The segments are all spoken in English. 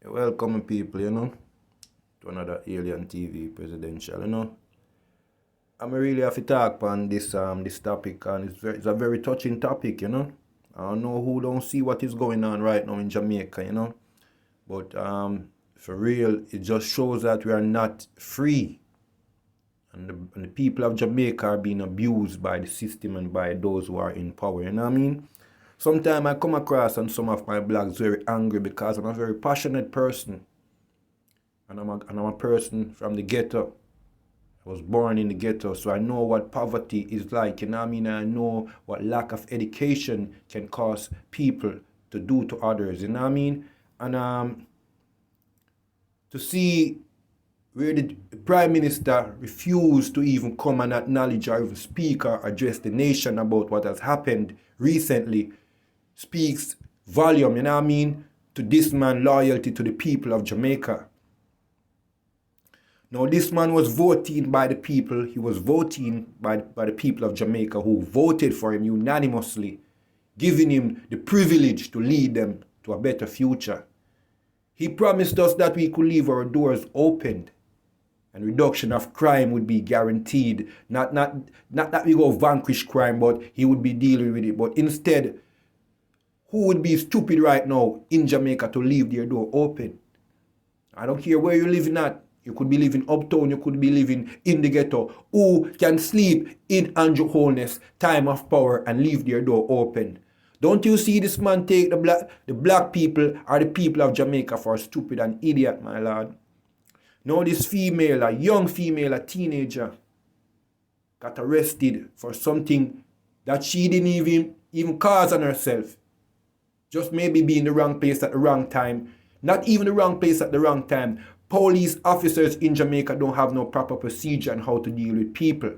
Welcome people, to another Alien TV presidential, I'm really have to talk on this topic, and it's a very touching topic, I don't know who don't see what is going on right now in Jamaica, but for real, it just shows that we are not free, and the people of Jamaica are being abused by the system and by those who are in power, you know what I mean? Sometimes I come across on some of my blogs very angry because I'm a very passionate person. And I'm a person from the ghetto. I was born in the ghetto, so I know what poverty is like, you know what I mean? I know what lack of education can cause people to do to others, you know what I mean? And to see where the Prime Minister refused to even come and acknowledge or even speak or address the nation about what has happened recently speaks volume, you know what I mean, to this man's loyalty to the people of Jamaica. Now, this man was voting by the people. He was voting by the people of Jamaica who voted for him unanimously, giving him the privilege to lead them to a better future. He promised us that we could leave our doors opened and reduction of crime would be guaranteed. Not that we go vanquish crime, but he would be dealing with it. But instead, who would be stupid right now in Jamaica to leave their door open? I don't care where you're living at. You could be living uptown, you could be living in the ghetto. Who can sleep in Andrew Holness' time of power and leave their door open? Don't you see this man take the black people or the people of Jamaica for stupid and idiot, my lord? Now this female, a young female, a teenager, got arrested for something that she didn't even cause on herself. Just maybe be in the wrong place at the wrong time. Not even the wrong place at the wrong time. Police officers in Jamaica don't have no proper procedure on how to deal with people.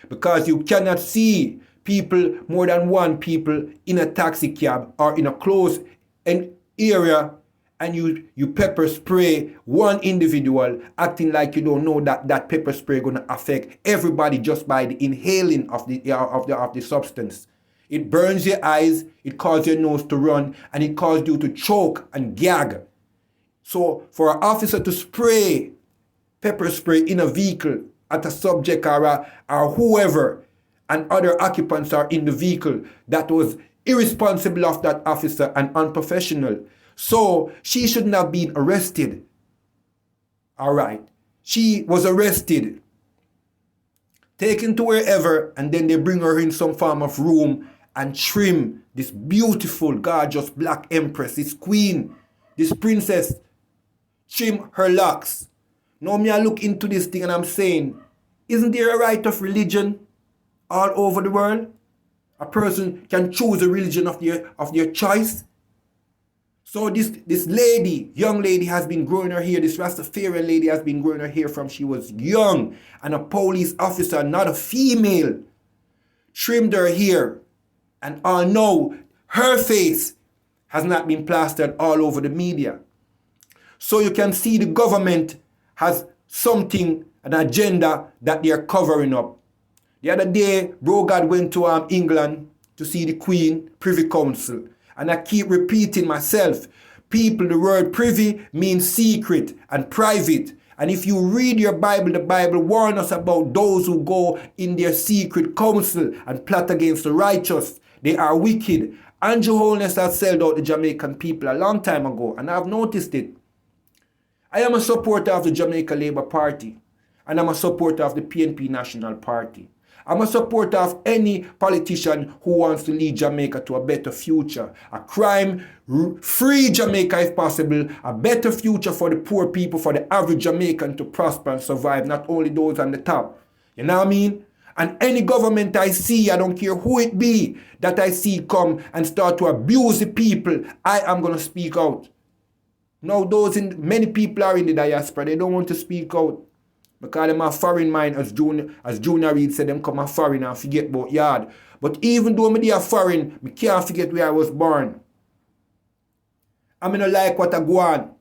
Because you cannot see people, more than one people, in a taxi cab or in a closed area, and you pepper spray one individual, acting like you don't know that pepper spray going to affect everybody just by the inhaling of the substance. It burns your eyes, it causes your nose to run, and it causes you to choke and gag. So for an officer to spray pepper spray in a vehicle at a subject or whoever, and other occupants are in the vehicle, that was irresponsible of that officer and unprofessional. So she shouldn't have been arrested. All right. She was arrested, taken to wherever, and then they bring her in some form of room and trim this beautiful, gorgeous black empress, this queen, this princess, trim her locks. Now me I look into this thing and I'm saying, isn't there a right of religion all over the world? A person can choose a religion of their choice. So this lady, young lady, has been growing her hair. This Rastafarian lady has been growing her hair from she was young. And a police officer, not a female, trimmed her hair. And although her face has not been plastered all over the media. So you can see the government has something, an agenda that they are covering up. The other day, Bro God went to England to see the Queen Privy Council. And I keep repeating myself, people, the word privy means secret and private. And if you read your Bible, the Bible warns us about those who go in their secret council and plot against the righteous. They are wicked. Andrew Holness has sold out the Jamaican people a long time ago, and I've noticed it. I am a supporter of the Jamaica Labour Party, and I'm a supporter of the PNP National Party. I'm a supporter of any politician who wants to lead Jamaica to a better future. A crime-free Jamaica if possible. A better future for the poor people, for the average Jamaican to prosper and survive. Not only those on the top. You know what I mean? And any government I see, I don't care who it be, that I see come and start to abuse the people, I am going to speak out. Now many people are in the diaspora. They don't want to speak out. Because them are foreign mind, as Junior Reid said, them come a foreign and forget about yard. But even though me are foreign, me can't forget where I was born. I mean, I like what I go on.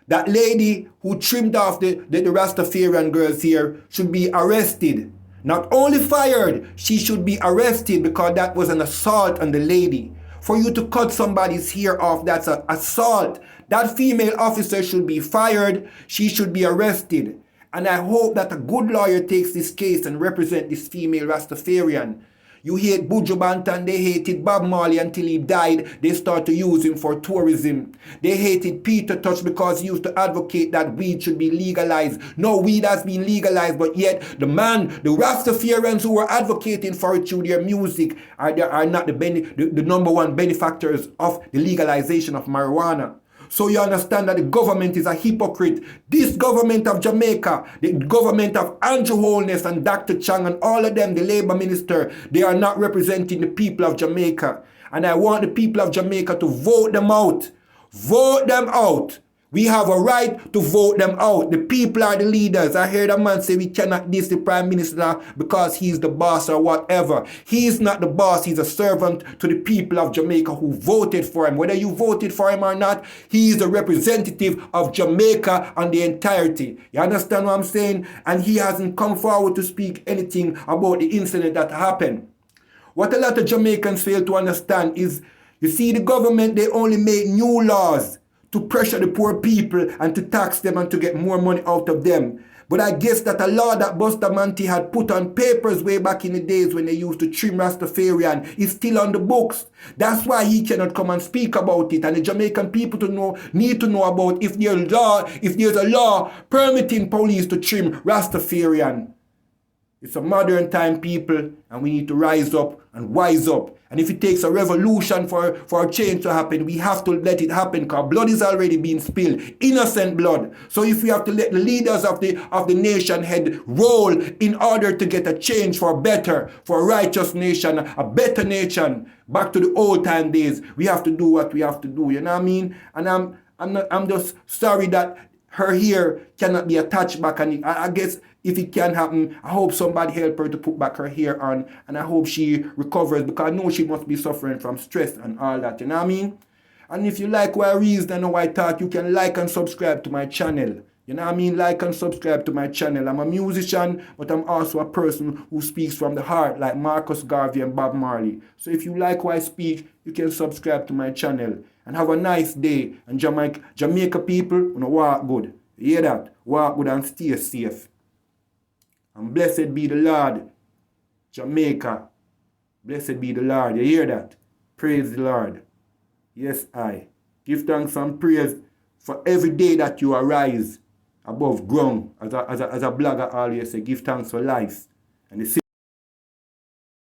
That lady who trimmed off the Rastafarian girls here should be arrested. Not only fired, she should be arrested because that was an assault on the lady. For you to cut somebody's hair off, that's an assault. That female officer should be fired. She should be arrested. And I hope that a good lawyer takes this case and represent this female Rastafarian. You hate Buju Banton, they hated Bob Marley until he died. They start to use him for tourism. They hated Peter Tosh because he used to advocate that weed should be legalized. No, weed has been legalized, but yet the Rastafarians who are advocating for it through their music are not the number one benefactors of the legalization of marijuana. So you understand that the government is a hypocrite. This government of Jamaica, the government of Andrew Holness and Dr. Chang and all of them, the Labour Minister, they are not representing the people of Jamaica. And I want the people of Jamaica to vote them out. Vote them out. We have a right to vote them out. The people are the leaders. I heard a man say we cannot diss the Prime Minister because he's the boss or whatever. He's not the boss. He's a servant to the people of Jamaica who voted for him. Whether you voted for him or not, he is the representative of Jamaica and the entirety. You understand what I'm saying? And he hasn't come forward to speak anything about the incident that happened. What a lot of Jamaicans fail to understand is, you see, the government, they only make new laws to pressure the poor people and to tax them and to get more money out of them. But I guess that a law that Bustamante had put on papers way back in the days when they used to trim Rastafarian is still on the books. That's why he cannot come and speak about it. And the Jamaican people need to know about if there's a law permitting police to trim Rastafarian. It's a modern time, people, and we need to rise up and wise up. And if it takes a revolution for a change to happen, we have to let it happen because blood is already being spilled, innocent blood. So if we have to let the leaders of the nation head roll in order to get a change for a righteous nation, a better nation, back to the old time days, we have to do what we have to do. You know what I mean? And I'm just sorry that her hair cannot be attached back, and I guess if it can happen, I hope somebody help her to put back her hair on, and I hope she recovers because I know she must be suffering from stress and all that, you know what I mean? And if you like what I reason and how I talk, you can like and subscribe to my channel. You know what I mean? Like and subscribe to my channel. I'm a musician, but I'm also a person who speaks from the heart, like Marcus Garvey and Bob Marley. So if you like what I speak, you can subscribe to my channel. And have a nice day. And Jamaica people, walk good. You hear that? Walk good and stay safe. And blessed be the Lord. Jamaica. Blessed be the Lord. You hear that? Praise the Lord. Yes, I. Give thanks and praise for every day that you arise above ground. As a blogger always say, give thanks for life. And the